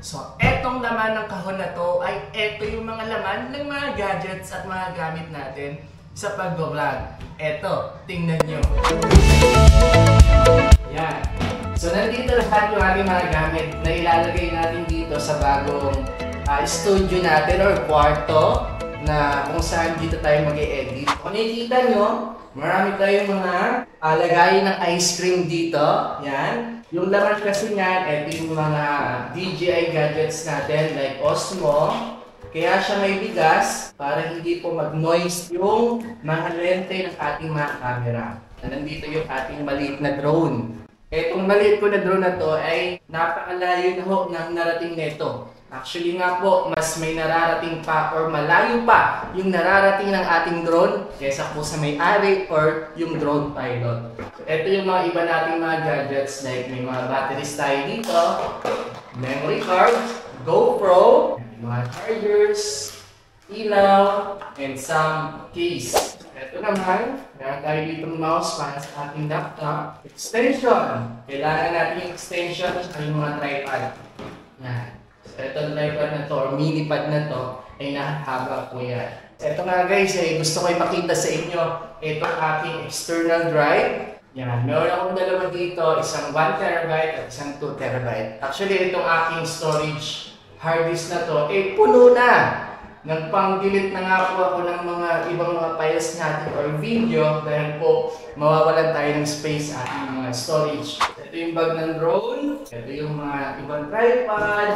So, etong laman ng kahon na to ay eto yung mga laman ng mga gadgets at mga gamit natin sa pag-vlog. Eto, tingnan nyo. Yan. So, nandito lahat yung ating mga gamit na ilalagay natin dito sa bagong studio natin or kwarto na kung saan dito tayo mag-e-edit. Kung nakikita nyo, marami tayong mga lagayin ng ice cream dito. Yan. Yung laman kasi niyan, ito yung mga DJI gadgets natin like Osmo. Kaya siya may bigas para hindi po mag-noise yung mga lente ng ating mga camera. Nandito yung ating maliit na drone. Itong maliit ko na drone na to ay napakalayo na ho ng narating nito. Actually nga po, mas may nararating pa or malayo pa yung nararating ng ating drone kaysa po sa may-ari or yung drone pilot. So, ito yung mga iba nating mga gadgets like may mga batteries tayo dito, memory card, GoPro, mga chargers, ilaw, and some case. Ito naman, meron tayo dito mouse para sa ating laptop. Extension. Kailangan natin yung extension at yung mga tripod. Yan. So, itong tripod na to or mini pad na to ay nakahaba po yan. Ito nga guys, gusto ko ipakita sa inyo itong aking external drive. Yan, meron akong dalawa dito, isang 1TB at isang 2TB. Actually, itong aking storage hard disk na to, puno na. Nagpang-delete na nga po ako ng mga ibang mga files natin or video dahil po mawawalan tayo ng space sa ating mga storage. Ito yung bag ng drone, ito yung mga ibang tripod,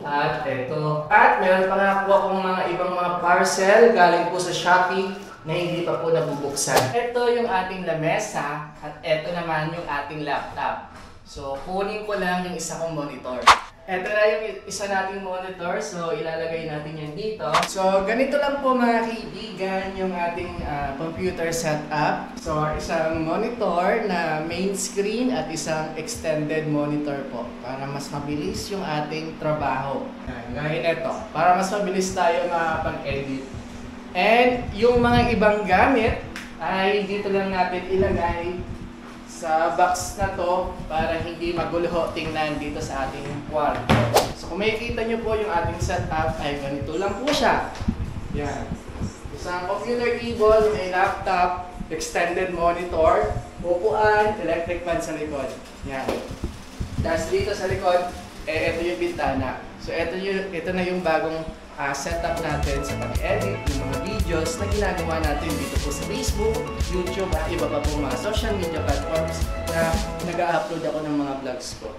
at ito. At meron pa nga po akong mga ibang mga parcel galing po sa Shopee na hindi pa po nabubuksan. Ito yung ating lamesa at ito naman yung ating laptop. So, kunin ko lang yung isa kong monitor. Ito na yung isa nating monitor, so ilalagay natin yan dito. So, ganito lang po mga kaibigan yung ating computer setup. So, isang monitor na main screen at isang extended monitor po para mas mabilis yung ating trabaho. Gaya nito, para mas mabilis tayo makapag-edit. And yung mga ibang gamit ay dito lang natin ilagay sa box na to para hindi magulo tingnan dito sa ating kwarto. So kung makikita nyo po yung ating setup ay ganito lang po siya. Yan. Isang computer keyboard, may laptop, extended monitor, upuan, electric fan sa likod. Yan. Tapos dito sa likod, ito yung bintana. So ito na yung bagong setup natin sa pag-edit yung mga videos na ginagawa natin dito po sa Facebook, YouTube at iba pa po mga social media platforms na nag-upload ako ng mga vlogs ko.